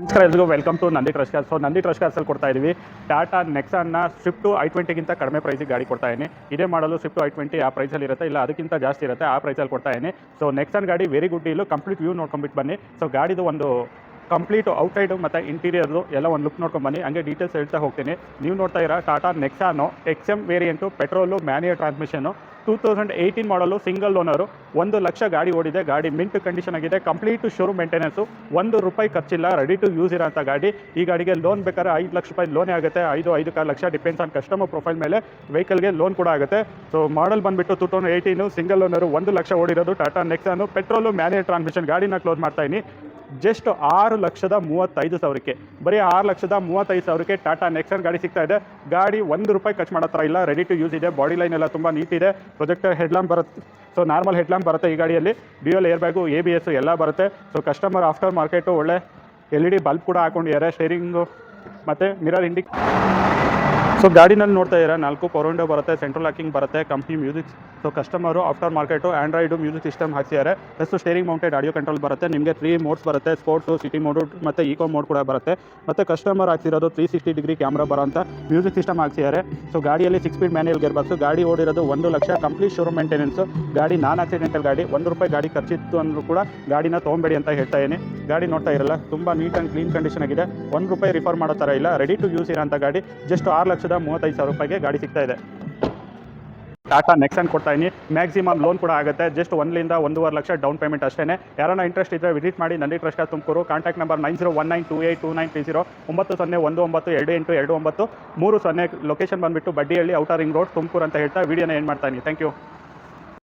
ನಮಸ್ಕಾರ ಎಲ್ರಿಗೂ welcome to Nandi trust cars. So Nandi trust ಕಾರ್ಸಲ್ಲಿ ಕೊಡ್ತಾ ಇದ್ದೀವಿ ಟಾಟಾ ನೆಕ್ಸಾನ್ನ ಸ್ವಿಫ್ಟು i20ಗಿಂತ ಕಡಿಮೆ ಪ್ರೈಸಿಗೆ ಗಾಡಿ ಕೊಡ್ತಾ ಇದ್ದೀನಿ. ಇದೇ ಮಾಡಲು ಸ್ವಿಫ್ಟು i20 ಆ ಪ್ರೈಸಲ್ಲಿ ಇರುತ್ತೆ, ಇಲ್ಲ ಅದಕ್ಕಿಂತ ಜಾಸ್ತಿ ಇರುತ್ತೆ, ಆ ಪ್ರೈಸಲ್ಲಿ ಕೊಡ್ತಾ ಇದ್ದೀನಿ. ಸೊ ನೆಕ್ಸಾನ್ ಗಾಡಿ very good deal, complete view ನೋಡ್ಕೊಂಡ್ಬಿಟ್ಟು ಬನ್ನಿ. ಸೊ ಗಾಡಿದು ಒಂದು ಕಂಪ್ಲೀಟ್ ಔಟ್ಸೈಡು ಮತ್ತು ಇಂಟೀರಿಯರ್ದು ಎಲ್ಲ ಒಂದು ಲುಕ್ ನೋಡ್ಕೊಂಡು ಬನ್ನಿ. ಹಂಗೆ ಡೀಟೇಲ್ಸ್ ಹೇಳ್ತಾ ಹೋಗ್ತೀನಿ. ನೀವು ನೋಡ್ತಾ ಇರೋ Tata Nexon XM variant, petrol, manual ಟ್ರಾನ್ಸ್ಮಿಷನ್ನು, 2018 ಮಾಡಲು, ಸಿಂಗಲ್ ಓನರು, 1,00,000 ಗಾಡಿ ಓಡಿದೆ. ಗಾಡಿ ಮಿಂಟ್ ಕಂಡೀಷನ್ ಆಗಿದೆ, ಕಂಪ್ಲೀಟ್ ಶೋರೂಮ್ ಮೇಂಟೆನೆನ್ಸು, ₹1 ಖರ್ಚಿಲ್ಲ, ರೆಡಿ ಟು ಯೂಸ್ ಇರೋಂಥ ಗಾಡಿ. ಈ ಗಾಡಿಗೆ ಲೋನ್ ಬೇಕಾದ್ರೆ ₹5,00,000 ಲೋನೇ ಆಗುತ್ತೆ, 5 lakh depends on customer profile ಮೇಲೆ ವೆಹಿಕಲ್ಗೆ ಲೋನ್ ಕೂಡ ಆಗುತ್ತೆ. ಸೊ ಮಾಡಲ್ ಬಂದುಬಿಟ್ಟು 2018, ಸಿಂಗಲ್ ಓನರು, 1,00,000 ಓಡಿರೋದು Tata Nexon, petrol, manual transmission. ಗಾಡಿನ ಕ್ಲೋಸ್ ಮಾಡ್ತಾ ಇದ್ದೀನಿ ಜಸ್ಟ್ 6,35,000ಕ್ಕೆ. ಬರೀ 6,35,000ಕ್ಕೆ ಟಾಟಾ ನೆಕ್ಸಾನ್ ಗಾಡಿ ಸಿಗ್ತಾ ಇದೆ. ಗಾಡಿ ₹1 ಖರ್ಚು ಮಾಡೋ ಥರ ಇಲ್ಲ, ರೆಡಿ ಟು ಯೂಸ್ ಇದೆ. ಬಾಡಿ ಲೈನ್ ಎಲ್ಲ ತುಂಬ ನೀಟ್ ಇದೆ. ಪ್ರೊಜೆಕ್ಟರ್ ಹೆಡ್ಲ್ಯಾಂಪ್ ಬರುತ್ತೆ, ಸೊ ನಾರ್ಮಲ್ ಹೆಡ್ಲ್ಯಾಂಪ್ ಬರುತ್ತೆ ಈ ಗಾಡಿಯಲ್ಲಿ. ಡ್ಯೂಯಲ್ ಏರ್ ಬ್ಯಾಗು, ABS ಎಲ್ಲ ಬರುತ್ತೆ. ಸೊ ಕಸ್ಟಮರ್ ಆಫ್ಟರ್ ಮಾರ್ಕೆಟು ಒಳ್ಳೆ LED ಬಲ್ಬ್ ಕೂಡ ಹಾಕೊಂಡಿದ್ದಾರೆ, ಸ್ಟೇರಿಂಗು ಮತ್ತು ಮಿರರ್ ಇಂಡಿಕ್. ಸೊ ಗಾಡಿನಲ್ಲಿ ನೋಡ್ತಾ ಇದ್ದಾರೆ 4 ಪವರ್ ವಿಂಡೋ ಬರುತ್ತೆ, ಸೆಂಟ್ರಲ್ ಲಾಕಿಂಗ್ ಬರುತ್ತೆ, company music. So customer after market android music system ಹಾಕ್ಸಿದ್ದಾರೆ. Plus steering mounted audio control ಬರುತ್ತೆ. ನಿಮಗೆ 3 ಮೋಡ್ಸ್ ಬರುತ್ತೆ, ಸ್ಪೋರ್ಟ್ಸು, ಸಿಟಿ ಮೋಡು ಮತ್ತು ಈಕೋ ಮೋಡ್ ಕೂಡ ಬರುತ್ತೆ. ಮತ್ತು ಕಸ್ಟಮರ್ ಹಾಕ್ಸಿರೋದು 360 ಡಿಗ್ರಿ ಕ್ಯಾಮ್ರಾ ಬರೋಂಥ ಮ್ಯೂಸಿಕ್ ಸಿಸ್ಟಮ್ ಹಾಕ್ಸಿದ್ದಾರೆ. ಸೊ ಗಾಡಿಯಲ್ಲಿ 6 ಸ್ಪೀಡ್ ಮ್ಯಾನ್ಯಲ್ ಗೇರ್ ಬಾಕ್ಸು. ಗಾಡಿ ಓಡಿರೋದು 1,00,000, ಕಂಪ್ಲೀಟ್ ಶೋರೂಮ್ ಮೇಂಟೆನೆನ್ಸು. ಗಾಡಿ ನಾನ್ ಆಕ್ಸಿಡೆಂಟಲ್ ಗಾಡಿ. ₹1 ಗಾಡಿ ಖರ್ಚಿತ್ತು ಅಂದರೂ ಕೂಡ ಗಾಡಿನ ತೊಗೊಬೇಡಿ ಅಂತ ಹೇಳ್ತಾ ಇದ್ದೀನಿ. ಗಾಡಿ ನೋಡ್ತಾ ಇರಲ್ಲ, ತುಂಬ ನೀಟ್ ಆ್ಯಂಡ್ ಕ್ಲೀನ್ ಕಂಡೀಷನ್ ಆಗಿದೆ. ₹1 ರಿಫರ್ ಮಾಡೋ ಥರ ಇಲ್ಲ, ರೆಡಿ ಟು ಯೂಸ್ ಇರೋಂಥ ಗಾಡಿ. ಜಸ್ಟ್ ₹6,35,000 ಗಾಡಿ ಸಿಗ್ತಾ ಇದೆ. ಟಾಟಾ ನೆಕ್ಸಾನ್ ಕೊಡ್ತಾ ಇದ್ದೀನಿ. ಮ್ಯಾಕ್ಸಿಮಮ್ ಲೋನ್ ಕೂಡ ಆಗುತ್ತೆ. ಜಸ್ಟ್ 1 ರಿಂದ 1.5 ಲಕ್ಷ ಡೌನ್ ಪೇಮೆಂಟ್ ಅಷ್ಟೇ. ಯಾರನ್ನ ಇಂಟ್ರೆಸ್ಟ್ ಇದ್ದರೆ ವಿಸಿಟ್ ಮಾಡಿ Nandi trust cars Tumakuru. Contact number 9019282930, 9019282930. Location ಬಂದುಬಿಟ್ಟು Baddihalli, outer ring road, Tumakuru ಅಂತ ಹೇಳ್ತಾ ವಿಡಿಯೋನ ಏನು ಮಾಡ್ತಾ ಇದ್ದೀನಿ. Thank you.